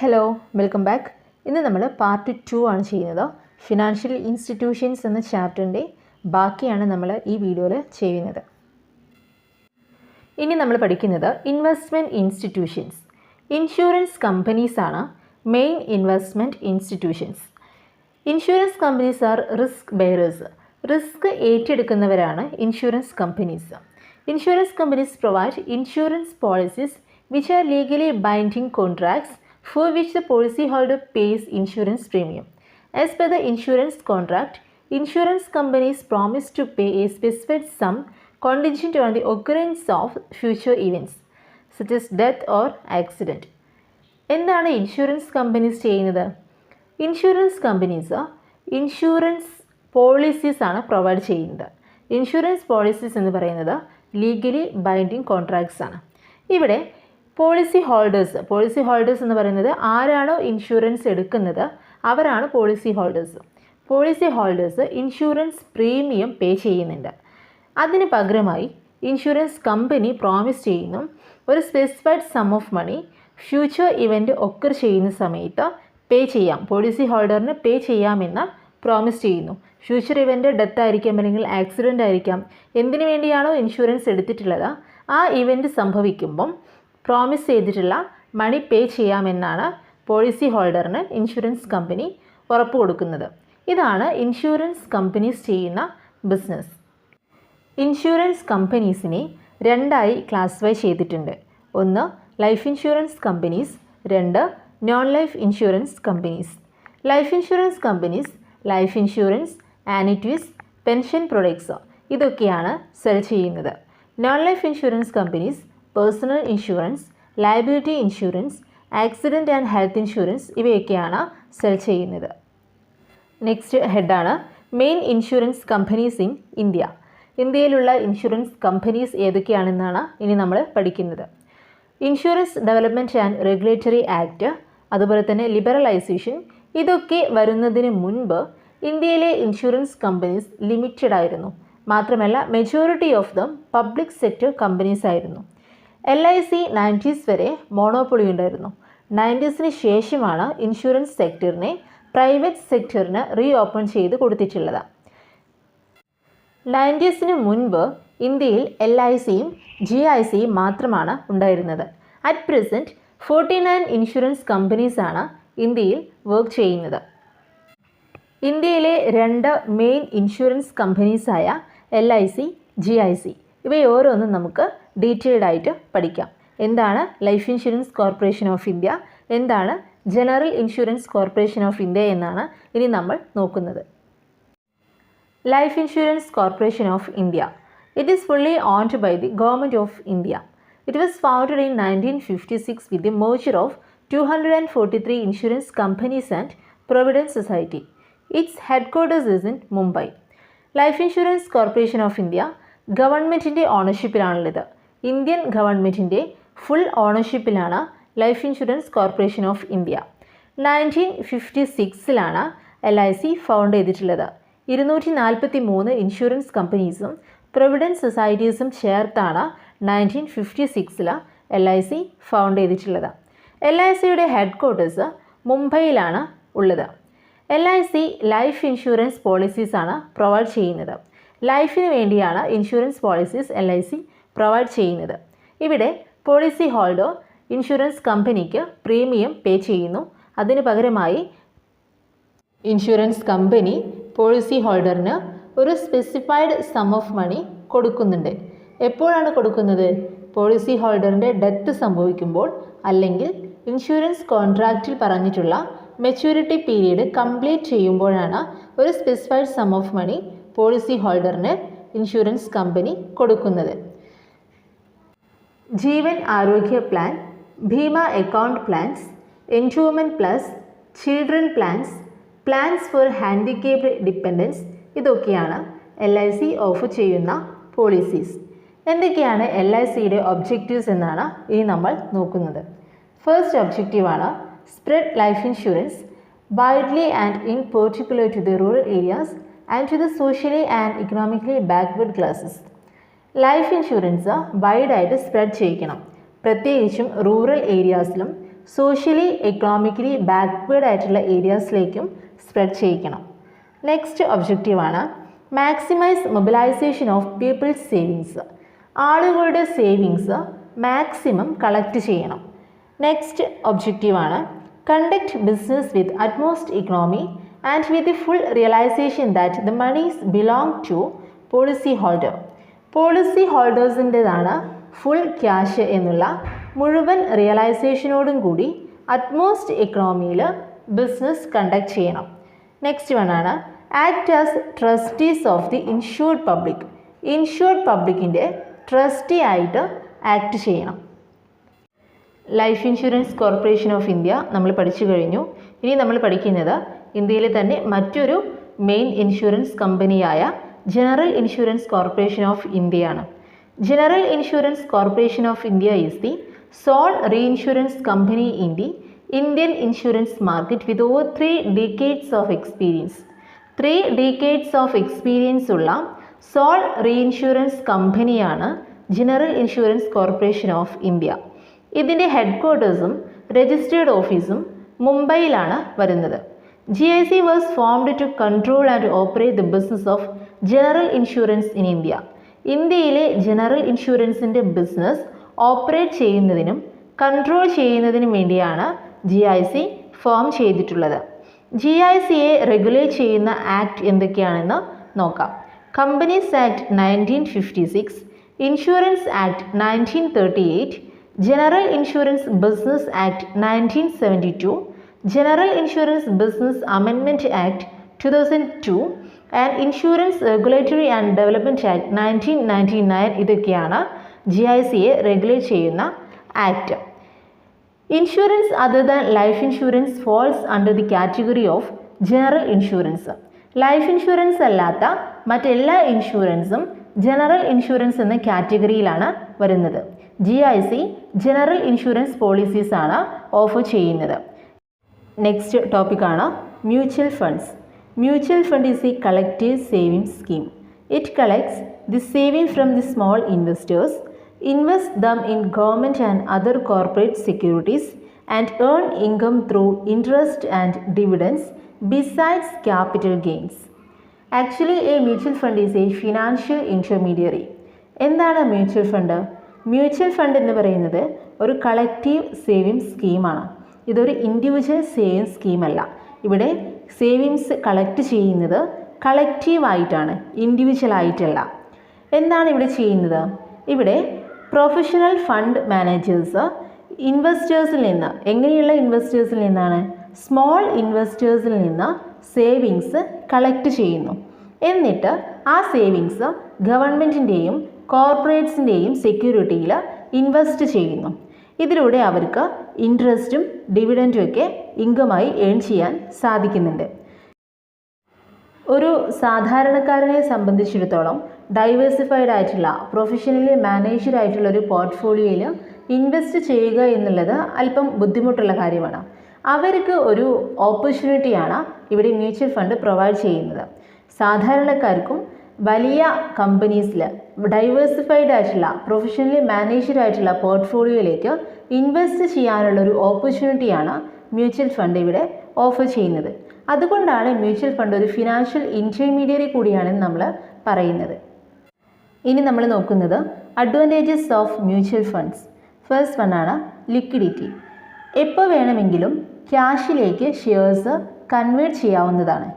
Hello welcome back. ഇന്ന് നമ്മൾ part 2 ആണ് ചെയ്യുന്നത്. ഫിനാൻഷ്യൽ ഇൻസ്റ്റിറ്റ്യൂഷൻസ് എന്ന ചാപ്റ്ററിൻ്റെ ബാക്കിയാണ് നമ്മൾ ഈ വീഡിയോയിൽ ചെയ്യുന്നത്. ഇനി നമ്മൾ പഠിക്കുന്നത് ഇൻവെസ്റ്റ്മെൻറ്റ് ഇൻസ്റ്റിറ്റ്യൂഷൻസ്. ഇൻഷുറൻസ് കമ്പനീസ് ആണ് main investment institutions. Insurance companies are risk bearers. Risk ഏറ്റെടുക്കുന്നവരാണ് insurance companies. Insurance companies provide insurance policies which are legally binding contracts for which the policyholder pays insurance premium. As per the insurance contract, insurance companies promise to pay a specified sum contingent on the occurrence of future events such as death or accident. എന്താണ് insurance companies ചെയ്യുന്നത്? Insurance companies insurance policies ആണ് provide ചെയ്യുന്നത്. Insurance policies എന്ന് പറയുന്നത് legally binding contracts ആണ്. ഇവിടെ policy holders എന്ന് പറയുന്നത് ആരാണോ ഇൻഷുറൻസ് എടുക്കുന്നത് അവരാണ് policy holders insurance premium pay ചെയ്യുന്നുണ്ട്. അതിന് പകരമായി ഇൻഷുറൻസ് കമ്പനി പ്രോമിസ് ചെയ്യുന്നു ഒരു specified sum of money future event occur ചെയ്യുന്ന സമയത്ത് പേ ചെയ്യാം, പോളിസി ഹോൾഡറിന് പേ ചെയ്യാമെന്ന് പ്രോമിസ് ചെയ്യുന്നു. ഫ്യൂച്ചർ ഇവൻ്റ് ഡെത്ത് ആയിരിക്കാം, അല്ലെങ്കിൽ ആക്സിഡൻ്റ് ആയിരിക്കാം, എന്തിനു വേണ്ടിയാണോ ഇൻഷുറൻസ് എടുത്തിട്ടുള്ളത് ആ ഇവൻ്റ് സംഭവിക്കുമ്പം പ്രോമിസ് ചെയ്തിട്ടുള്ള മണി പേ ചെയ്യാമെന്നാണ് പോളിസി ഹോൾഡറിന് ഇൻഷുറൻസ് കമ്പനി ഉറപ്പ് കൊടുക്കുന്നത്. ഇതാണ് ഇൻഷുറൻസ് കമ്പനീസ് ചെയ്യുന്ന ബിസിനസ്. ഇൻഷുറൻസ് കമ്പനീസിനെ രണ്ടായി ക്ലാസിഫൈ ചെയ്തിട്ടുണ്ട്. ഒന്ന് ലൈഫ് ഇൻഷുറൻസ് കമ്പനീസ്, രണ്ട് non life insurance companies. Life insurance companies life insurance, annuities, pension products ഇതൊക്കെയാണ് സെൽ ചെയ്യുന്നത്. Non life insurance companies personal insurance, liability insurance, accident and health insurance ഇവയൊക്കെയാണ് sell ചെയ്യുന്നത്. Next ഹെഡാണ് main insurance companies in India. ഇന്ത്യയിലുള്ള insurance companies ഏതൊക്കെയാണെന്നാണ് ഇനി നമ്മൾ പഠിക്കുന്നത്. Insurance development and regulatory act, അതുപോലെ തന്നെ ലിബറലൈസേഷൻ ഇതൊക്കെ വരുന്നതിന് മുൻപ് ഇന്ത്യയിലെ ഇൻഷുറൻസ് കമ്പനീസ് ലിമിറ്റഡ് ആയിരുന്നു. മാത്രമല്ല majority of them public sector companies ആയിരുന്നു. LIC 90s വരെ മോണോപ്പൊളി ഉണ്ടായിരുന്നു. 90s ശേഷമാണ് ഇൻഷുറൻസ് സെക്ടറിനെ പ്രൈവറ്റ് സെക്ടറിന് റീ ഓപ്പൺ ചെയ്ത് കൊടുത്തിട്ടുള്ളത്. 90s മുൻപ് ഇന്ത്യയിൽ LICയും GICയും മാത്രമാണ് ഉണ്ടായിരുന്നത്. അറ്റ് പ്രസൻറ്റ് 49 ഇൻഷുറൻസ് കമ്പനീസാണ് ഇന്ത്യയിൽ വർക്ക് ചെയ്യുന്നത്. ഇന്ത്യയിലെ രണ്ട് മെയിൻ ഇൻഷുറൻസ് കമ്പനീസായ LIC, GIC ഇവയോരോന്നും നമുക്ക് ഡീറ്റെയിൽഡ് ആയിട്ട് പഠിക്കാം. എന്താണ് life insurance corporation of India, എന്താണ് general insurance corporation of India എന്നാണ് ഇനി നമ്മൾ നോക്കുന്നത്. Life insurance corporation of India. It is fully owned by the government of India. It was founded in 1956 with the merger of 243 insurance companies and Provident Society. Its headquarters is in Mumbai. Life insurance corporation of India ഗവൺമെൻറ്റിൻ്റെ ഓണർഷിപ്പിലാണുള്ളത്. Indian ഗവൺമെൻറ്റിൻ്റെ full ഓണർഷിപ്പിലാണ് life insurance corporation of India. 1956 LIC found ചെയ്തിട്ടുള്ളത്. 243 insurance കമ്പനീസും provident സൊസൈറ്റീസും ചേർത്താണ് 1956 LIC found ചെയ്തിട്ടുള്ളത്. LICയുടെ head quarters മുംബൈയിലാണ് ഉള്ളത്. LIC life insurance പോളിസീസാണ് provide ചെയ്യുന്നത്. ലൈഫിന് വേണ്ടിയാണ് ഇൻഷുറൻസ് പോളിസീസ് LIC പ്രൊവൈഡ് ചെയ്യുന്നത്. ഇവിടെ പോളിസി ഹോൾഡർ ഇൻഷുറൻസ് കമ്പനിക്ക് പ്രീമിയം പേ ചെയ്യുന്നു. അതിന് പകരമായി ഇൻഷുറൻസ് കമ്പനി പോളിസി ഹോൾഡറിന് ഒരു സ്പെസിഫൈഡ് സം ഓഫ് മണി കൊടുക്കുന്നുണ്ട്. എപ്പോഴാണ് കൊടുക്കുന്നത്? പോളിസി ഹോൾഡറിൻ്റെ ഡെത്ത് സംഭവിക്കുമ്പോൾ, അല്ലെങ്കിൽ ഇൻഷുറൻസ് കോൺട്രാക്റ്റിൽ പറഞ്ഞിട്ടുള്ള മെച്യൂരിറ്റി പീരീഡ് കംപ്ലീറ്റ് ചെയ്യുമ്പോഴാണ് ഒരു specified sum of money policy ഹോൾഡറിന് ഇൻഷുറൻസ് കമ്പനി കൊടുക്കുന്നത്. Jeevan Arogya plan, Bhima account plans, endowment plus, children plans, plans for handicapped dependents ഇതൊക്കെയാണ് LIC ഓഫർ ചെയ്യുന്ന പോളിസീസ്. എന്തൊക്കെയാണ് LICയുടെ ഒബ്ജക്റ്റീവ്സ് എന്നാണ് ഇനി നമ്മൾ നോക്കുന്നത്. ഫസ്റ്റ് ഒബ്ജക്റ്റീവാണ് spread life insurance widely and in particular to the rural areas and to the socially and economically backward classes. Life insurance വൈഡായിട്ട് സ്പ്രെഡ് ചെയ്യിക്കണം. പ്രത്യേകിച്ചും റൂറൽ ഏരിയാസിലും സോഷ്യലി എക്കണോമിക്കലി ബാക്ക്വേർഡ് ആയിട്ടുള്ള ഏരിയാസിലേക്കും സ്പ്രെഡ് ചെയ്യിക്കണം. നെക്സ്റ്റ് ഒബ്ജക്റ്റീവാണ് maximise mobilisation of people's savings. ആളുകളുടെ savings maximum collect ചെയ്യണം. നെക്സ്റ്റ് ഒബ്ജക്റ്റീവാണ് conduct business with utmost economy and with the full realisation that the monies belong to policy holder. Policy ഹോൾഡേഴ്സിൻ്റെതാണ് full cash എന്നുള്ള മുഴുവൻ റിയലൈസേഷനോടും കൂടി അറ്റ്മോസ്റ്റ് ഇക്കണോമിയിൽ ബിസിനസ് കണ്ടക്ട് ചെയ്യണം. നെക്സ്റ്റ് വണ്ണാണ് act as trustees of the insured public. Insured പബ്ലിക്കിൻ്റെ trustee ആയിട്ട് ആക്ട് ചെയ്യണം. Life insurance corporation of India നമ്മൾ പഠിച്ചു കഴിഞ്ഞു. ഇനി നമ്മൾ പഠിക്കുന്നത് ഇന്ത്യയിലെ തന്നെ മറ്റൊരു മെയിൻ ഇൻഷുറൻസ് കമ്പനിയായ ജനറൽ ഇൻഷുറൻസ് കോർപ്പറേഷൻ ഓഫ് ഇന്ത്യയാണ്. General insurance corporation of India is the sole reinsurance company in the Indian insurance market with over 3 decades of experience. 3 decades of experience ഉള്ള സോൾ റീഇൻഷുറൻസ് കമ്പനിയാണ് general insurance corporation of India. ഇതിൻ്റെ head ക്വാർട്ടേഴ്സും registered ഓഫീസും മുംബൈയിലാണ് വരുന്നത്. GIC was formed to control and operate the business of general insurance in India. ഇന്ത്യയിലെ ജനറൽ ഇൻഷുറൻസിൻ്റെ business operate ചെയ്യുന്നതിനും കൺട്രോൾ ചെയ്യുന്നതിനും വേണ്ടിയാണ് GIC ഫോം ചെയ്തിട്ടുള്ളത്. GICയെ റെഗുലേറ്റ് ചെയ്യുന്ന ആക്ട് എന്തൊക്കെയാണെന്ന് നോക്കാം. Companies act 1956, insurance act 1938, general insurance business act 1972, general insurance business amendment act 2002 and insurance regulatory and development act 1999. ഇതൊക്കെയാണ് GICയെ റെഗുലേറ്റ് ചെയ്യുന്ന act. Insurance other than life insurance false under the category of general insurance. Life insurance അല്ലാത്ത മറ്റെല്ലാ ഇൻഷുറൻസും general insurance എന്ന കാറ്റഗറിയിലാണ് വരുന്നത്. GIC general insurance policies ആണ് offer ചെയ്യുന്നത്. Next ടോപ്പിക്കാണ് mutual funds. Mutual fund is A collective saving scheme. It collects the saving from the small investors, invest them in government and other corporate securities and earn income through interest and dividends besides capital gains. Actually, a mutual fund is a financial intermediary. എന്താണ് mutual fund? Mutual fund എന്ന് പറയുന്നത് ഒരു collective saving സ്കീമാണ്. ഇതൊരു individual saving സ്കീമല്ല. ഇവിടെ savings collect ചെയ്യുന്നത് കളക്റ്റീവായിട്ടാണ്, ഇൻഡിവിജ്വലായിട്ടല്ല. എന്താണ് ഇവിടെ ചെയ്യുന്നത്? ഇവിടെ പ്രൊഫഷണൽ ഫണ്ട് മാനേജേഴ്സ് ഇൻവെസ്റ്റേഴ്സിൽ നിന്ന്, എങ്ങനെയുള്ള ഇൻവെസ്റ്റേഴ്സിൽ നിന്നാണ്? സ്മോൾ ഇൻവെസ്റ്റേഴ്സിൽ നിന്ന് സേവിങ്സ് കളക്ട് ചെയ്യുന്നു. എന്നിട്ട് ആ സേവിങ്സ് ഗവൺമെൻറ്റിൻ്റെയും കോർപ്പറേറ്റ്സിൻ്റെയും സെക്യൂരിറ്റിയിൽ ഇൻവെസ്റ്റ് ചെയ്യുന്നു. ഇതിലൂടെ അവർക്ക് ഇൻട്രസ്റ്റും ഡിവിഡൻറ്റും ഒക്കെ ഇൻകമായി ഏൺ ചെയ്യാൻ സാധിക്കുന്നുണ്ട്. ഒരു സാധാരണക്കാരനെ സംബന്ധിച്ചിടത്തോളം ഡൈവേഴ്സിഫൈഡ് ആയിട്ടുള്ള പ്രൊഫഷണലി മാനേജ്ഡ് ആയിട്ടുള്ള ഒരു പോർട്ട്ഫോളിയോയിൽ ഇൻവെസ്റ്റ് ചെയ്യുക എന്നുള്ളത് അല്പം ബുദ്ധിമുട്ടുള്ള കാര്യമാണ്. അവർക്ക് ഒരു ഓപ്പർച്യൂണിറ്റിയാണ് ഇവിടെ മ്യൂച്വൽ ഫണ്ട് പ്രൊവൈഡ് ചെയ്യുന്നത്. സാധാരണക്കാർക്കും വലിയ കമ്പനീസിൽ ഡൈവേഴ്സിഫൈഡ് ആയിട്ടുള്ള പ്രൊഫഷണലി മാനേജ്ഡ് ആയിട്ടുള്ള പോർട്ട്ഫോളിയോയിലേക്ക് ഇൻവെസ്റ്റ് ചെയ്യാനുള്ള ഒരു ഓപ്പർച്യൂണിറ്റിയാണ് മ്യൂച്വൽ ഫണ്ട് ഇവിടെ ഓഫർ ചെയ്യുന്നത്. അതുകൊണ്ടാണ് മ്യൂച്വൽ ഫണ്ട് ഒരു ഫിനാൻഷ്യൽ ഇൻ്റർമീഡിയറി കൂടിയാണെന്ന് നമ്മൾ പറയുന്നത്. ഇനി നമ്മൾ നോക്കുന്നത് advantages of mutual funds. First വണ്ണാണ് ലിക്വിഡിറ്റി. എപ്പോൾ വേണമെങ്കിലും ക്യാഷിലേക്ക് ഷെയർസ് കൺവേർട്ട് ചെയ്യാവുന്നതാണ്.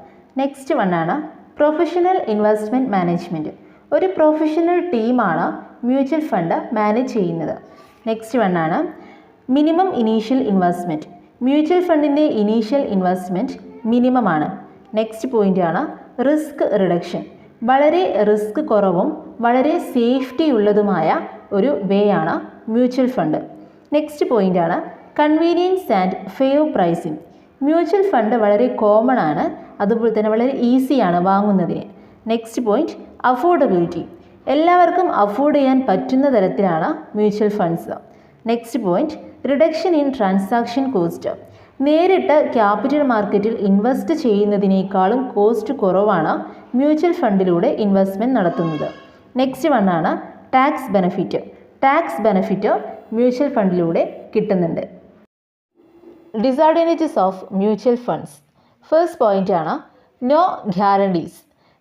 നെക്സ്റ്റ് വണ്ണാണ് പ്രൊഫഷണൽ ഇൻവെസ്റ്റ്മെൻറ്റ് മാനേജ്മെൻറ്റ്. ഒരു പ്രൊഫഷണൽ ടീമാണ് മ്യൂച്വൽ ഫണ്ട് മാനേജ് ചെയ്യുന്നത്. നെക്സ്റ്റ് വണ്ണാണ് മിനിമം ഇനീഷ്യൽ ഇൻവെസ്റ്റ്മെൻറ്റ്. മ്യൂച്വൽ ഫണ്ടിൻ്റെ ഇനീഷ്യൽ ഇൻവെസ്റ്റ്മെൻറ്റ് മിനിമമാണ്. നെക്സ്റ്റ് പോയിൻ്റാണ് റിസ്ക് റിഡക്ഷൻ. വളരെ റിസ്ക് കുറവും വളരെ സേഫ്റ്റി ഉള്ളതുമായ ഒരു വേ ആണ് മ്യൂച്വൽ ഫണ്ട്. നെക്സ്റ്റ് പോയിൻ്റാണ് convenience and fair pricing. Mutual fund വളരെ കോമൺ ആണ്, അതുപോലെ തന്നെ വളരെ ഈസിയാണ് വാങ്ങുന്നതിന്. Next point affordability. എല്ലാവർക്കും അഫോർഡ് ചെയ്യാൻ പറ്റുന്ന തരത്തിലാണ് mutual funds. Next point reduction in transaction cost. നേരിട്ട് ക്യാപിറ്റൽ മാർക്കറ്റിൽ ഇൻവെസ്റ്റ് ചെയ്യുന്നതിനേക്കാളും കോസ്റ്റ് കുറവാണ് മ്യൂച്വൽ ഫണ്ടിലൂടെ ഇൻവെസ്റ്റ്മെൻറ്റ് നടത്തുന്നത്. നെക്സ്റ്റ് വണ്ണാണ് tax benefit. Tax benefit mutual ഫണ്ടിലൂടെ കിട്ടുന്നുണ്ട്. Disadvantages of mutual funds. First point ആണ് നോ ഗ്യാരണ്ടീസ്.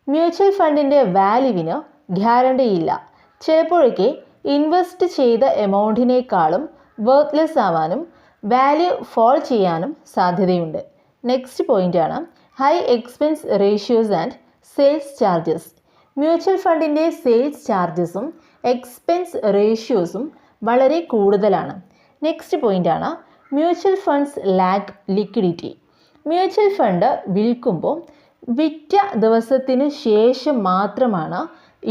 മ്യൂച്വൽ ഫണ്ടിൻ്റെ വാല്യൂവിന് ഗ്യാരണ്ടി ഇല്ല. ചിലപ്പോഴൊക്കെ ഇൻവെസ്റ്റ് ചെയ്ത എമൗണ്ടിനേക്കാളും വർത്ത്ലെസ് ആവാനും വാല്യൂ ഫോൾ ചെയ്യാനും സാധ്യതയുണ്ട്. നെക്സ്റ്റ് പോയിന്റ് ആണ് high expense ratios and sales charges. Mutual ഫണ്ടിൻ്റെ സെയിൽസ് ചാർജസും എക്സ്പെൻസ് റേഷ്യോസും വളരെ കൂടുതലാണ്. നെക്സ്റ്റ് പോയിന്റ് ആണ് mutual funds lack liquidity. Mutual fund വിൽക്കുമ്പോൾ വിറ്റ ദിവസത്തിന് ശേഷം മാത്രമാണ്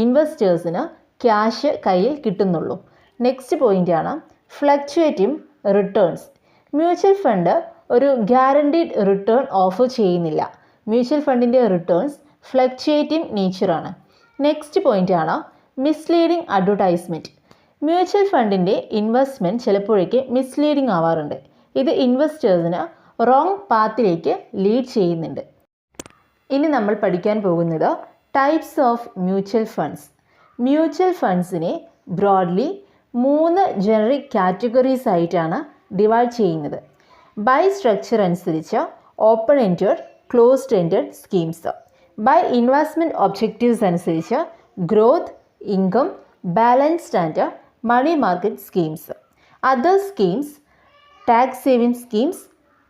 ഇൻവെസ്റ്റേഴ്സിന് ക്യാഷ് കയ്യിൽ കിട്ടുന്നുള്ളൂ. നെക്സ്റ്റ് പോയിന്റ് ആണ് ഫ്ലക്ച്വേറ്റിംഗ് റിട്ടേൺസ്. മ്യൂച്വൽ ഫണ്ട് ഒരു ഗ്യാരണ്ടീഡ് റിട്ടേൺ ഓഫർ ചെയ്യുന്നില്ല. മ്യൂച്വൽ ഫണ്ടിൻ്റെ റിട്ടേൺസ് ഫ്ലക്ച്വേറ്റിംഗ് നേച്ചറാണ്. നെക്സ്റ്റ് പോയിന്റ് ആണ് മിസ്ലീഡിംഗ് അഡ്വർടൈസ്മെൻറ്റ്. മ്യൂച്വൽ ഫണ്ടിൻ്റെ ഇൻവെസ്റ്റ്മെൻറ്റ് ചിലപ്പോഴേക്ക് മിസ്ലീഡിംഗ് ആവാറുണ്ട്. ഇത് ഇൻവെസ്റ്റേഴ്സിന് റോങ് പാത്തിലേക്ക് ലീഡ് ചെയ്യുന്നുണ്ട്. ഇനി നമ്മൾ പഠിക്കാൻ പോകുന്നത് types of mutual funds. Mutual ഫണ്ട്സിനെ ബ്രോഡ്ലി 3 ജനറിക് കാറ്റഗറീസ് ആയിട്ടാണ് ഡിവൈഡ് ചെയ്യുന്നത്. ബൈ സ്ട്രക്ചർ അനുസരിച്ച് open ended, closed ended schemes. By investment objectives അനുസരിച്ച് growth, income, balanced and money market schemes. Other schemes tax saving schemes,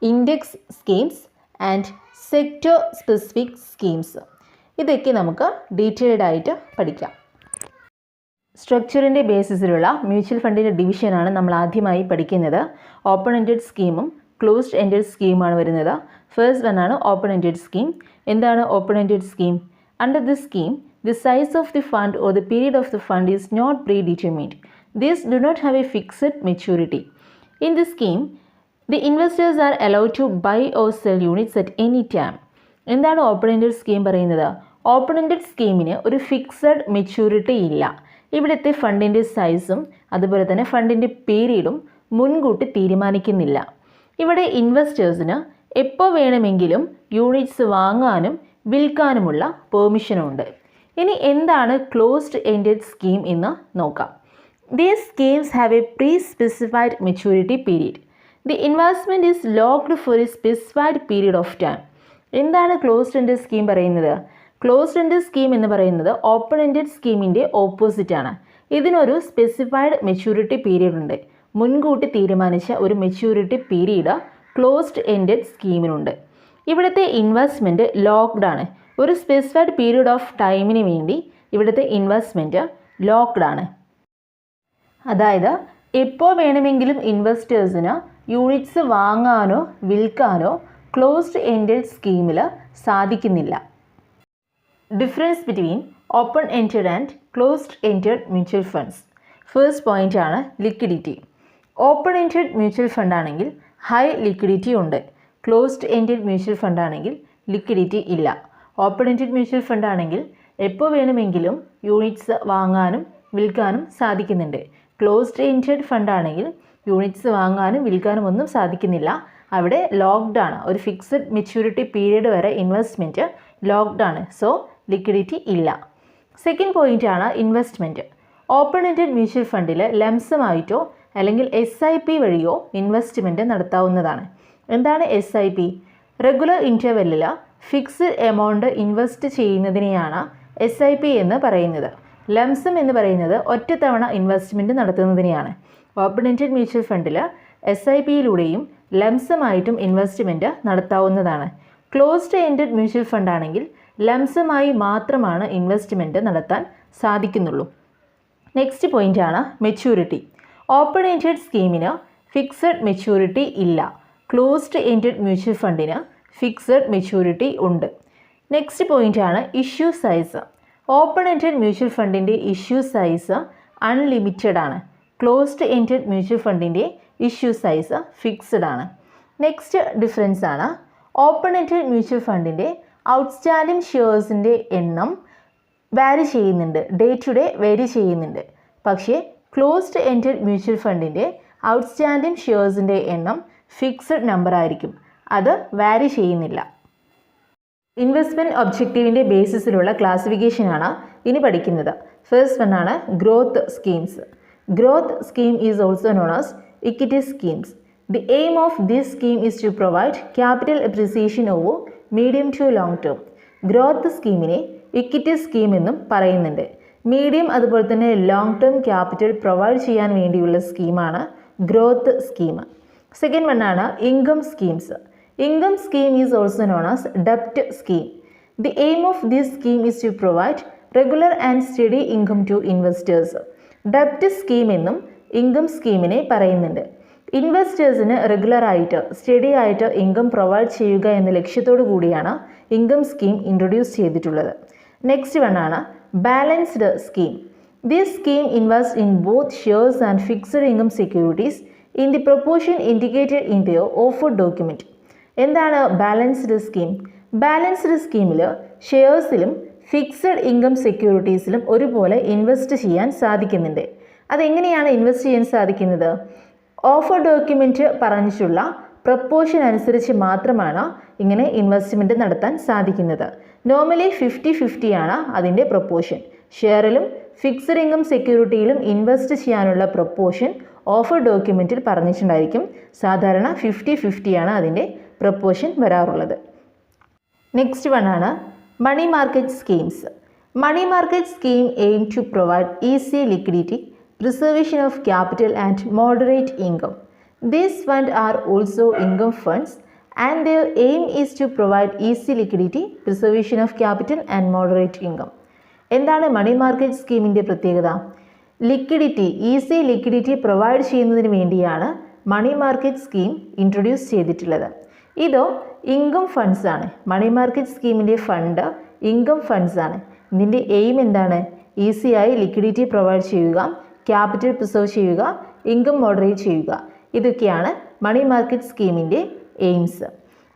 index schemes and sector specific schemes. ഇതൊക്കെ നമുക്ക് detailed ആയിട്ട് പഠിക്കാം. സ്ട്രക്ചറിൻ്റെ ബേസിസിലുള്ള mutual ഫണ്ടിൻ്റെ ഡിവിഷനാണ് നമ്മൾ ആദ്യമായി പഠിക്കുന്നത്. ഓപ്പൺ എൻഡഡ് സ്കീമും ക്ലോസ്ഡ് എൻഡഡ് സ്കീമാണ് വരുന്നത്. ഫസ്റ്റ് വൺ ആണ് ഓപ്പൺ എൻഡഡ് സ്കീം. എന്താണ് open ended scheme? Under this scheme the size of the fund or the period of the fund is not predetermined. These do not have a fixed maturity. In this scheme the investors are allowed to buy or sell units at any time. എന്താണ് open ended scheme പറയുന്നത്? Open ended സ്കീമിന് ഒരു fixed maturity ഇല്ല. ഇവിടുത്തെ ഫണ്ടിൻ്റെ സൈസും അതുപോലെ തന്നെ ഫണ്ടിൻ്റെ പീരീഡും മുൻകൂട്ടി തീരുമാനിക്കുന്നില്ല. ഇവിടെ ഇൻവെസ്റ്റേഴ്സിന് എപ്പോൾ വേണമെങ്കിലും യൂണിറ്റ്സ് വാങ്ങാനും വിൽക്കാനുമുള്ള പെർമിഷനുണ്ട്. ഇനി എന്താണ് ക്ലോസ്ഡ് എൻഡഡ് സ്കീം എന്ന് നോക്കാം. These schemes have a prespecified maturity period. The investment is locked for a specified period of time. എന്താണ് ക്ലോസ്ഡ് എൻഡഡ് സ്കീം പറയുന്നത്? ക്ലോസ്ഡ് എൻഡഡ് സ്കീം എന്ന് പറയുന്നത് ഓപ്പൺ എൻഡഡ് സ്കീമിൻ്റെ ഓപ്പോസിറ്റാണ്. ഇതിനൊരു സ്പെസിഫൈഡ് മെച്യൂരിറ്റി പീരീഡ് ഉണ്ട്. മുൻകൂട്ടി തീരുമാനിച്ച ഒരു മെച്യൂരിറ്റി പീരീഡ് ക്ലോസ്ഡ് എൻഡഡ് സ്കീമിനുണ്ട്. ഇവിടുത്തെ ഇൻവെസ്റ്റ്മെൻറ്റ് ലോക്ക്ഡ് ആണ്. ഒരു സ്പെസിഫൈഡ് പീരീഡ് ഓഫ് ടൈമിന് വേണ്ടി ഇവിടുത്തെ ഇൻവെസ്റ്റ്മെൻറ്റ് ലോക്ക്ഡ് ആണ്. അതായത് എപ്പോൾ വേണമെങ്കിലും ഇൻവെസ്റ്റേഴ്സിന് യൂണിറ്റ്സ് വാങ്ങാനോ വിൽക്കാനോ ക്ലോസ്ഡ് എൻഡഡ് സ്കീമിൽ സാധിക്കുന്നില്ല. Difference between open ended and closed ended mutual funds. First point ആണ് liquidity. Open ended mutual fund ആണെങ്കിൽ ഹൈ ലിക്വിഡിറ്റി ഉണ്ട്. ക്ലോസ്ഡ് എൻഡഡ് മ്യൂച്വൽ ഫണ്ട് ആണെങ്കിൽ ലിക്വിഡിറ്റി ഇല്ല. ഓപ്പൺ എൻഡഡ് മ്യൂച്വൽ ഫണ്ട് ആണെങ്കിൽ എപ്പോൾ വേണമെങ്കിലും യൂണിറ്റ്സ് വാങ്ങാനും വിൽക്കാനും സാധിക്കുന്നുണ്ട്. ക്ലോസ്ഡ് എൻഡഡ് ഫണ്ട് ആണെങ്കിൽ യൂണിറ്റ്സ് വാങ്ങാനും വിൽക്കാനും ഒന്നും സാധിക്കുന്നില്ല. അവിടെ ലോക്ക്ഡ് ആണ്. ഒരു ഫിക്സഡ് മെച്യൂരിറ്റി പീരീഡ് വരെ ഇൻവെസ്റ്റ്മെൻറ്റ് ലോക്ക്ഡ് ആണ്. സോ ലിക്വിഡിറ്റി ഇല്ല. സെക്കൻഡ് പോയിന്റ് ആണ് ഇൻവെസ്റ്റ്മെൻറ്റ്. ഓപ്പൺ എൻഡഡ് മ്യൂച്വൽ ഫണ്ടിൽ ലംസമായിട്ടോ അല്ലെങ്കിൽ SIP വഴിയോ ഇൻവെസ്റ്റ്മെൻറ്റ് നടത്താവുന്നതാണ്. എന്താണ് SIP? റെഗുലർ ഇൻ്റർവെല്ലിൽ ഫിക്സ്ഡ് എമൗണ്ട് ഇൻവെസ്റ്റ് ചെയ്യുന്നതിനെയാണ് SIP എന്ന് പറയുന്നത്. ലംസം എന്ന് പറയുന്നത് ഒറ്റത്തവണ ഇൻവെസ്റ്റ്മെൻറ്റ് നടത്തുന്നതിനെയാണ്. ഓപ്പൺ എൻഡഡ് മ്യൂച്വൽ ഫണ്ടിൽ SIPയിലൂടെയും ലംസമായിട്ടും ഇൻവെസ്റ്റ്മെൻറ്റ് നടത്താവുന്നതാണ്. ക്ലോസ്ഡ് എൻഡഡ് മ്യൂച്വൽ ഫണ്ട് ആണെങ്കിൽ ലംസമായി മാത്രമാണ് ഇൻവെസ്റ്റ്മെൻറ്റ് നടത്താൻ സാധിക്കുന്നുള്ളൂ. നെക്സ്റ്റ് പോയിന്റ് ആണ് മെച്യൂരിറ്റി. ഓപ്പൺ എൻഡഡ് സ്കീമിന് ഫിക്സഡ് മെച്യൂരിറ്റി ഇല്ല. ക്ലോസ്ഡ് എൻഡഡ് മ്യൂച്വൽ ഫണ്ടിന് ഫിക്സഡ് മെച്യൂരിറ്റി ഉണ്ട്. നെക്സ്റ്റ് പോയിന്റ് ആണ് issue size. Open ended mutual ഫണ്ടിൻ്റെ ഇഷ്യൂ സൈസ് അൺലിമിറ്റഡ് ആണ്. ക്ലോസ്ഡ് എൻഡഡ് മ്യൂച്വൽ ഫണ്ടിൻ്റെ ഇഷ്യൂ സൈസ് ഫിക്സ്ഡ് ആണ്. നെക്സ്റ്റ് ഡിഫറൻസ് ആണ് ഓപ്പൺ എൻഡഡ് മ്യൂച്വൽ ഫണ്ടിൻ്റെ ഔട്ട്സ്റ്റാൻഡിംഗ് ഷെയർസിൻ്റെ എണ്ണം വാരി ചെയ്യുന്നുണ്ട്, ഡേ ടു ഡേ വേരി ചെയ്യുന്നുണ്ട്. പക്ഷേ ക്ലോസ്ഡ് എൻഡഡ് മ്യൂച്വൽ ഫണ്ടിൻ്റെ ഔട്ട്സ്റ്റാൻഡിംഗ് ഷെയർസിൻ്റെ എണ്ണം ഫിക്സഡ് നമ്പർ ആയിരിക്കും, അത് വാരി ചെയ്യുന്നില്ല. ഇൻവെസ്റ്റ്മെൻറ്റ് ഒബ്ജക്റ്റീവിൻ്റെ ബേസിസിലുള്ള ക്ലാസിഫിക്കേഷനാണ് ഇനി പഠിക്കുന്നത്. ഫസ്റ്റ് വൺ ആണ് growth schemes. Growth scheme is also known as equity schemes. The aim of this scheme is to provide capital appreciation over medium to long term. Growth സ്കീമിനെ equity scheme എന്നും പറയുന്നുണ്ട്. Medium അതുപോലെ തന്നെ long term capital provide ചെയ്യാൻ വേണ്ടിയുള്ള സ്കീമാണ് growth scheme. Second one ആണ് income schemes. Income scheme is also known as ഡെപ്റ്റ് scheme. The aim of this scheme is to provide regular and steady income to investors. ഡെപ്റ്റ് scheme എന്നും income സ്കീമിനെ പറയുന്നുണ്ട്. ഇൻവെസ്റ്റേഴ്സിന് റെഗുലറായിട്ട് സ്റ്റഡി ആയിട്ട് ഇൻകം പ്രൊവൈഡ് ചെയ്യുക എന്ന ലക്ഷ്യത്തോടു കൂടിയാണ് ഇൻകം സ്കീം ഇൻട്രൊഡ്യൂസ് ചെയ്തിട്ടുള്ളത്. നെക്സ്റ്റ് വൺ ആണ് balanced scheme. This scheme invest in both shares and fixed income securities in the proportion indicated in their offered document. എന്താണ് ബാലൻസ്ഡ് സ്കീം? ബാലൻസ്ഡ് സ്കീമിൽ ഷെയർസിലും ഫിക്സഡ് ഇൻകം സെക്യൂരിറ്റീസിലും ഒരുപോലെ ഇൻവെസ്റ്റ് ചെയ്യാൻ സാധിക്കുന്നുണ്ട്. അതെങ്ങനെയാണ് invest ചെയ്യാൻ സാധിക്കുന്നത്? ഓഫർ ഡോക്യുമെൻറ്റ് പറഞ്ഞിട്ടുള്ള പ്രപ്പോർഷൻ അനുസരിച്ച് മാത്രമാണ് ഇങ്ങനെ ഇൻവെസ്റ്റ്മെൻറ്റ് നടത്താൻ സാധിക്കുന്നത്. നോർമലി 50-50 ആണ് അതിൻ്റെ പ്രപ്പോർഷൻ. ഷെയറിലും ഫിക്സഡ് ഇൻകം സെക്യൂരിറ്റിയിലും ഇൻവെസ്റ്റ് ചെയ്യാനുള്ള പ്രപ്പോർഷൻ ഓഫർ ഡോക്യുമെൻറ്റിൽ പറഞ്ഞിട്ടുണ്ടായിരിക്കും. സാധാരണ 50-50 ആണ് അതിൻ്റെ പ്രപ്പോർഷൻ വരാറുള്ളത്. നെക്സ്റ്റ് വൺ ആണ് money market schemes. Money market scheme aim to provide easy liquidity, preservation of capital and moderate income. These funds are also income funds and their aim is to provide easy liquidity, preservation of capital and moderate income. എന്താണ് മണി market സ്കീമിൻ്റെ പ്രത്യേകത? Liquidity, easy liquidity provide ചെയ്യുന്നതിന് വേണ്ടിയാണ് മണി market scheme introduce ചെയ്തിട്ടുള്ളത്. ഇതോ income funds ആണ്. Money market സ്കീമിൻ്റെ fund income funds ആണ്. ഇതിൻ്റെ എയിം എന്താണ്? ഈസിയായി ലിക്വിഡിറ്റി പ്രൊവൈഡ് ചെയ്യുക, ക്യാപിറ്റൽ പ്രിസർവ് ചെയ്യുക, ഇൻകം മോഡറേറ്റ് ചെയ്യുക. ഇതൊക്കെയാണ് മണി മാർക്കറ്റ് സ്കീമിൻ്റെ എയിംസ്.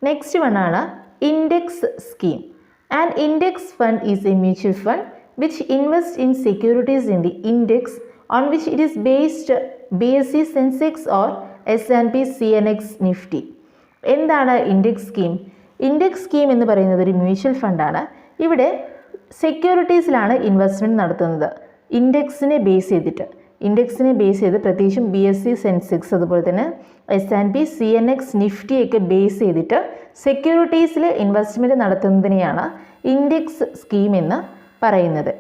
നെക്സ്റ്റ് വൺ ആണ് index scheme. And index fund is a mutual fund which invest in securities in the index on which it is based BSE Sensex or S&P CNX Nifty. എന്താണ് index scheme? Index scheme എന്ന് പറയുന്നത് ഒരു mutual ഫണ്ടാണ്. ഇവിടെ സെക്യൂരിറ്റീസിലാണ് investment നടത്തുന്നത്. ഇൻഡെക്സിനെ base ചെയ്ത് പ്രത്യേകിച്ചും BSE Sensex അതുപോലെ തന്നെ S&P CNX നിഫ്റ്റിയൊക്കെ ബേസ് ചെയ്തിട്ട് സെക്യൂരിറ്റീസിൽ ഇൻവെസ്റ്റ്മെൻറ്റ് നടത്തുന്നതിനെയാണ് ഇൻഡെക്സ് സ്കീം എന്ന് പറയുന്നത്.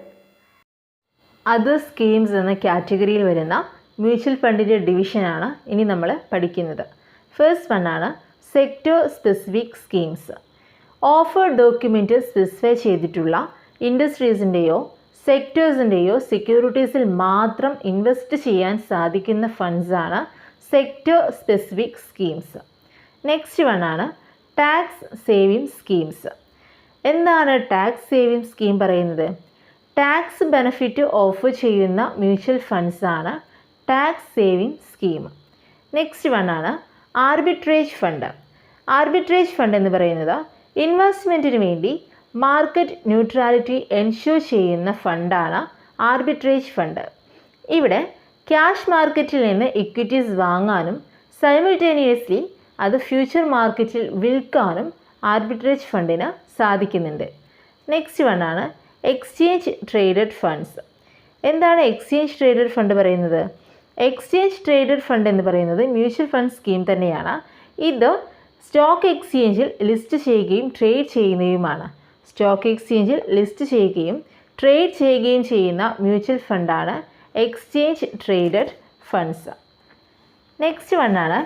അതർ സ്കീംസ് എന്ന കാറ്റഗറിയിൽ വരുന്ന മ്യൂച്വൽ ഫണ്ടിൻ്റെ ഡിവിഷനാണ് ഇനി നമ്മൾ പഠിക്കുന്നത്. ഫസ്റ്റ് വണ്ണാണ് sector specific schemes. Offer document specify ചെയ്തിട്ടുള്ള ഇൻഡസ്ട്രീസിൻ്റെയോ സെക്ടേഴ്സിൻ്റെയോ സെക്യൂരിറ്റീസിൽ മാത്രം ഇൻവെസ്റ്റ് ചെയ്യാൻ സാധിക്കുന്ന ഫണ്ട്സാണ് സെക്ടർ സ്പെസിഫിക് സ്കീംസ്. നെക്സ്റ്റ് വണ്ണാണ് ടാക്സ് സേവിങ് സ്കീംസ്. എന്താണ് ടാക്സ് സേവിങ് സ്കീം പറയുന്നത്? ടാക്സ് ബെനഫിറ്റ് ഓഫർ ചെയ്യുന്ന മ്യൂച്വൽ ഫണ്ട്സാണ് ടാക്സ് സേവിങ് സ്കീം. നെക്സ്റ്റ് വണ്ണാണ് ആർബിട്രേജ് ഫണ്ട്. ആർബിട്രേജ് ഫണ്ട് എന്ന് പറയുന്നത് ഇൻവെസ്റ്റ്മെൻറ്റിന് വേണ്ടി മാർക്കറ്റ് ന്യൂട്രാലിറ്റി എൻഷ്യൂർ ചെയ്യുന്ന ഫണ്ടാണ് ആർബിട്രേജ് ഫണ്ട്. ഇവിടെ ക്യാഷ് മാർക്കറ്റിൽ നിന്ന് ഇക്വിറ്റീസ് വാങ്ങാനും സൈമിൾട്ടേനിയസ്ലി അത് ഫ്യൂച്ചർ മാർക്കറ്റിൽ വിൽക്കാനും ആർബിട്രേജ് ഫണ്ടിന് സാധിക്കുന്നുണ്ട്. നെക്സ്റ്റ് വണ്ണാണ് എക്സ്ചേഞ്ച് ട്രേഡഡ് ഫണ്ട്സ്. എന്താണ് എക്സ്ചേഞ്ച് ട്രേഡഡ് ഫണ്ട് പറയുന്നത്? എക്സ്ചേഞ്ച് ട്രേഡഡ് ഫണ്ട് എന്ന് പറയുന്നത് മ്യൂച്വൽ ഫണ്ട് സ്കീം തന്നെയാണ്. ഇത് സ്റ്റോക്ക് എക്സ്ചേഞ്ചിൽ ലിസ്റ്റ് ചെയ്യുകയും ട്രേഡ് ചെയ്യുന്നതുമാണ്. സ്റ്റോക്ക് എക്സ്ചേഞ്ചിൽ ലിസ്റ്റ് ചെയ്യുകയും ട്രേഡ് ചെയ്യുകയും ചെയ്യുന്ന മ്യൂച്വൽ ഫണ്ടാണ് എക്സ്ചേഞ്ച് ട്രേഡഡ് ഫണ്ട്സ്. നെക്സ്റ്റ് വണ്ണാണ്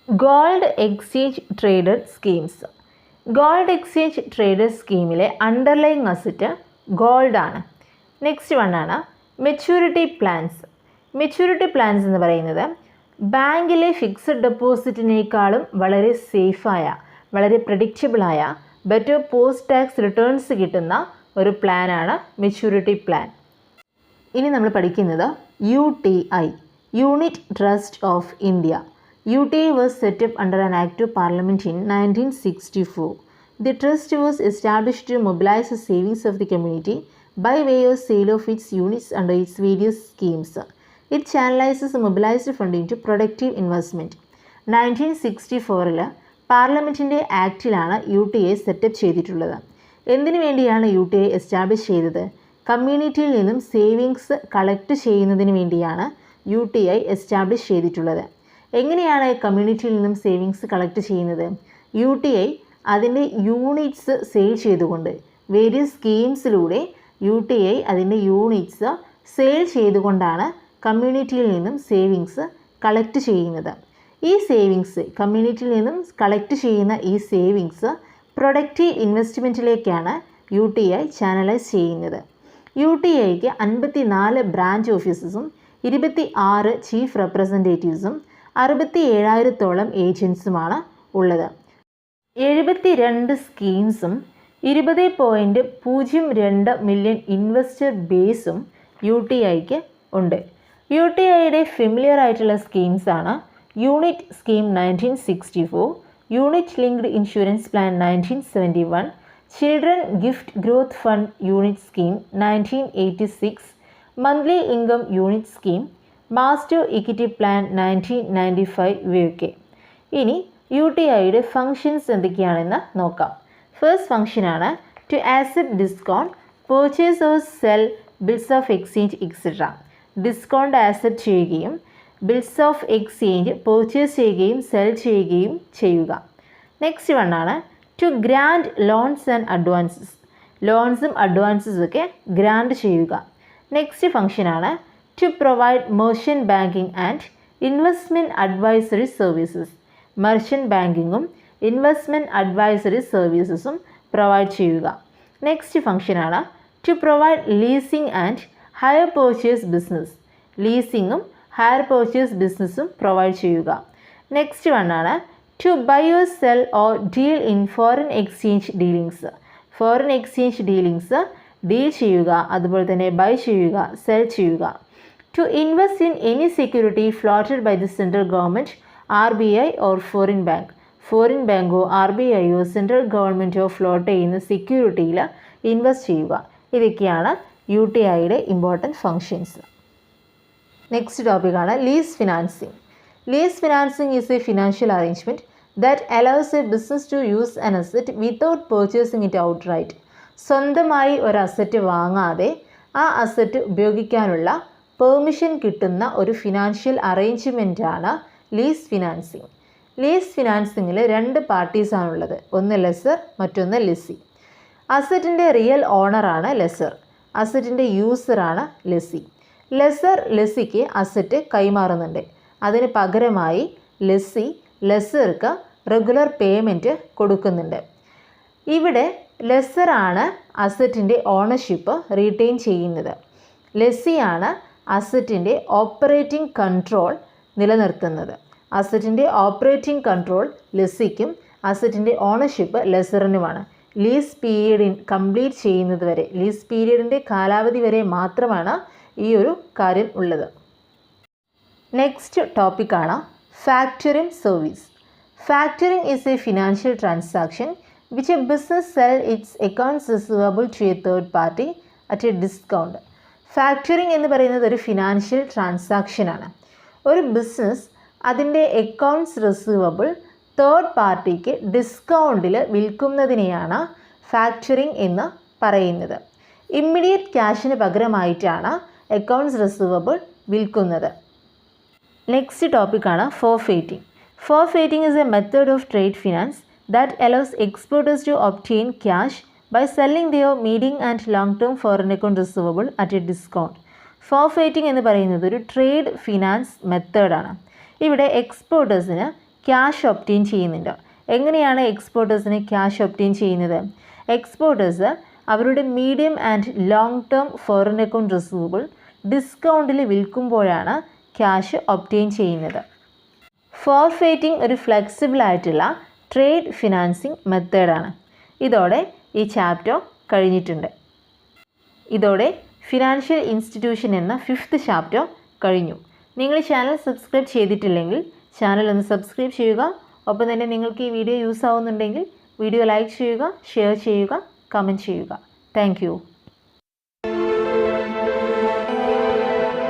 gold exchange traded schemes. Gold exchange traded സ്കീമിലെ അണ്ടർലൈങ് അസറ്റ് ഗോൾഡ് ആണ്. നെക്സ്റ്റ് വണ്ണാണ് മെച്യൂരിറ്റി പ്ലാൻസ്. മെച്യൂരിറ്റി പ്ലാൻസ് എന്ന് പറയുന്നത് ബാങ്കിലെ ഫിക്സഡ് ഡെപ്പോസിറ്റിനേക്കാളും വളരെ സേഫായ, വളരെ പ്രഡിക്റ്റബിളായ, ബെറ്റർ പോസ്റ്റ് ടാക്സ് റിട്ടേൺസ് കിട്ടുന്ന ഒരു പ്ലാനാണ് മെച്യൂരിറ്റി പ്ലാൻ. ഇനി നമ്മൾ പഠിക്കുന്നത് UTI, unit trust of India. UTI was set up under an Act of Parliament in 1964. The trust was established to mobilize the savings of the community by way of sale of its units under its various schemes. It channelizes the mobilized fund into productive investment. 1964 പാർലമെൻറ്റിൻ്റെ ആക്റ്റിലാണ് UTI setup ചെയ്തിട്ടുള്ളത്. എന്തിനു വേണ്ടിയാണ് UTI establish ചെയ്തത്? കമ്മ്യൂണിറ്റിയിൽ നിന്നും savings collect ചെയ്യുന്നതിന് വേണ്ടിയാണ് UTI establish ചെയ്തിട്ടുള്ളത്. എങ്ങനെയാണ് കമ്മ്യൂണിറ്റിയിൽ നിന്നും സേവിങ്സ് കളക്ട് ചെയ്യുന്നത്? UTI അതിൻ്റെ യൂണിറ്റ്സ് സെയിൽ ചെയ്തുകൊണ്ട്, വേരിയസ് സ്കീംസിലൂടെ UTI അതിൻ്റെ യൂണിറ്റ്സ് സെയിൽ ചെയ്തുകൊണ്ടാണ് കമ്മ്യൂണിറ്റിയിൽ നിന്നും സേവിങ്സ് കളക്ട് ചെയ്യുന്നത്. ഈ സേവിങ്സ്, കമ്മ്യൂണിറ്റിയിൽ നിന്നും കളക്ട് ചെയ്യുന്ന ഈ സേവിങ്സ് പ്രൊഡക്റ്റീവ് ഇൻവെസ്റ്റ്മെൻറ്റിലേക്കാണ് UTI ചാനലൈസ് ചെയ്യുന്നത്. UTIക്ക് 54 ബ്രാഞ്ച് ഓഫീസസും 26 ചീഫ് റെപ്രസെൻറ്റേറ്റീവ്സും 67,000-ഓളം ഏജൻസുമാണ് ഉള്ളത്. 72 സ്കീംസും 20.02 മില്യൺ ഇൻവെസ്റ്റർ ബേസും UTIക്ക് ഉണ്ട്. UTIയുടെ ഫെമിലിയർ ആയിട്ടുള്ള സ്കീംസാണ് unit scheme 1964, unit linked insurance plan 1971, children gift growth fund unit scheme 1986, monthly income unit scheme, master equity plan 1995 ഇവയൊക്കെ. ഇനി UTIയുടെ ഫങ്ഷൻസ് എന്തൊക്കെയാണെന്ന് നോക്കാം. ഫസ്റ്റ് ഫങ്ഷനാണ് to accept discount, purchase or sell bills of exchange etcetera. Discount accept ചെയ്യുകയും bills of exchange purchase ചെയ്യുകയും sell ചെയ്യുകയും ചെയ്യുക. നെക്സ്റ്റ് വണ്ണാണ് to grant loans and advances. ലോൺസും അഡ്വാൻസസും ഒക്കെ ഗ്രാൻഡ് ചെയ്യുക. നെക്സ്റ്റ് ഫങ്ഷനാണ് to provide merchant banking and investment advisory services. Merchant ബാങ്കിങ്ങും ഇൻവെസ്റ്റ്മെൻറ്റ് അഡ്വൈസറി സർവീസസും പ്രൊവൈഡ് ചെയ്യുക. നെക്സ്റ്റ് ഫങ്ഷനാണ് to provide leasing and hire purchase business. ലീസിങ്ങും ഹയർ പർച്ചേസ് ബിസിനസ്സും പ്രൊവൈഡ് ചെയ്യുക. നെക്സ്റ്റ് വണ്ണാണ് to buy or sell or deal in foreign exchange dealings. Foreign exchange dealings deal ചെയ്യുക, അതുപോലെ തന്നെ ബൈ ചെയ്യുക, സെൽ ചെയ്യുക. To invest in any security floated by the central government, RBI or foreign bank. Foreign ബാങ്കോ RBIയോ central ഗവൺമെൻറ്റോ float ചെയ്യുന്ന സെക്യൂരിറ്റിയിൽ invest ചെയ്യുക. ഇതൊക്കെയാണ് UTIയുടെ ഇമ്പോർട്ടൻറ്റ് ഫങ്ഷൻസ്. നെക്സ്റ്റ് ടോപ്പിക്കാണ് lease financing. Lease financing is a financial arrangement that allows a business to use an asset without purchasing it outright. സ്വന്തമായി ഒരു asset വാങ്ങാതെ ആ അസറ്റ് ഉപയോഗിക്കാനുള്ള പെർമിഷൻ കിട്ടുന്ന ഒരു ഫിനാൻഷ്യൽ അറേഞ്ച്മെൻറ്റാണ് ലീസ് ഫിനാൻസിങ്. ലീസ് ഫിനാൻസിങ്ങിൽ 2 പാർട്ടീസാണുള്ളത്. ഒന്ന് ലെസർ, മറ്റൊന്ന് ലെസ്സി. അസറ്റിൻ്റെ റിയൽ ഓണറാണ് ലെസർ, അസറ്റിൻ്റെ യൂസറാണ് ലെസ്സി. ലെസർ ലെസ്സിക്ക് അസറ്റ് കൈമാറുന്നുണ്ട്. അതിന് പകരമായി ലെസ്സി ലെസർക്ക് റെഗുലർ പേയ്മെൻറ്റ് കൊടുക്കുന്നുണ്ട്. ഇവിടെ ലെസറാണ് അസറ്റിൻ്റെ ഓണർഷിപ്പ് റീറ്റെയിൻ ചെയ്യുന്നത്. ലെസ്സിയാണ് അസറ്റിൻ്റെ ഓപ്പറേറ്റിംഗ് കൺട്രോൾ നിലനിർത്തുന്നത്. അസറ്റിൻ്റെ ഓപ്പറേറ്റിംഗ് കൺട്രോൾ ലെസ്സിക്കും അസറ്റിൻ്റെ ഓണർഷിപ്പ് ലെസറിനുമാണ്. ലീസ് പീരീഡ് കംപ്ലീറ്റ് ചെയ്യുന്നത് വരെ, ലീസ് പീരീഡിൻ്റെ കാലാവധി വരെ മാത്രമാണ് ഈ ഒരു കാര്യം ഉള്ളത്. നെക്സ്റ്റ് ടോപ്പിക്കാണ് factoring service. Factoring is a financial transaction which a business sell its accounts receivable to a third party at a discount. Factoring എന്ന് പറയുന്നത് ഒരു ഫിനാൻഷ്യൽ ട്രാൻസാക്ഷനാണ്. ഒരു ബിസിനസ് അതിൻ്റെ അക്കൗണ്ട്സ് റിസീവബിൾ തേർഡ് പാർട്ടിക്ക് ഡിസ്കൗണ്ടിൽ വിൽക്കുന്നതിനെയാണ് ഫാക്ടറിംഗ് എന്ന് പറയുന്നത്. ഇമ്മീഡിയറ്റ് ക്യാഷിന് പകരമായിട്ടാണ് അക്കൗണ്ട്സ് റിസീവബിൾ വിൽക്കുന്നത്. നെക്സ്റ്റ് ടോപ്പിക്കാണ് forfaiting. Forfaiting is a method of trade finance that allows exporters to obtain cash by selling their medium and long-term foreign account receivable at a discount. ഫോർഫെയ്റ്റിംഗ് എന്ന് പറയുന്നത് ഒരു trade finance മെത്തേഡാണ്. ഇവിടെ എക്സ്പോർട്ടേഴ്സിന് cash obtain ചെയ്യുന്നുണ്ട്. എങ്ങനെയാണ് എക്സ്പോർട്ടേഴ്സിന് cash obtain ചെയ്യുന്നത്? Exporters അവരുടെ medium and long term foreign account receivable ഡിസ്കൗണ്ടിൽ വിൽക്കുമ്പോഴാണ് ക്യാഷ് ഒബ്റ്റെയിൻ ചെയ്യുന്നത്. ഫോർഫെയ്റ്റിംഗ് ഒരു ഫ്ലെക്സിബിൾ ആയിട്ടുള്ള ട്രേഡ് ഫിനാൻസിങ് മെത്തേഡാണ്. ഇതോടെ ഈ ചാപ്റ്റർ കഴിഞ്ഞിട്ടുണ്ട്. ഇതോടെ ഫിനാൻഷ്യൽ ഇൻസ്റ്റിറ്റ്യൂഷൻ എന്ന 5th ചാപ്റ്റർ കഴിഞ്ഞു. നിങ്ങൾ ഈ ചാനൽ സബ്സ്ക്രൈബ് ചെയ്തിട്ടില്ലെങ്കിൽ ചാനൽ ഒന്ന് സബ്സ്ക്രൈബ് ചെയ്യുക. ഒപ്പം തന്നെ നിങ്ങൾക്ക് ഈ വീഡിയോ യൂസ് ആവുന്നുണ്ടെങ്കിൽ വീഡിയോ ലൈക്ക് ചെയ്യുക, ഷെയർ ചെയ്യുക, കമൻറ്റ് ചെയ്യുക. താങ്ക്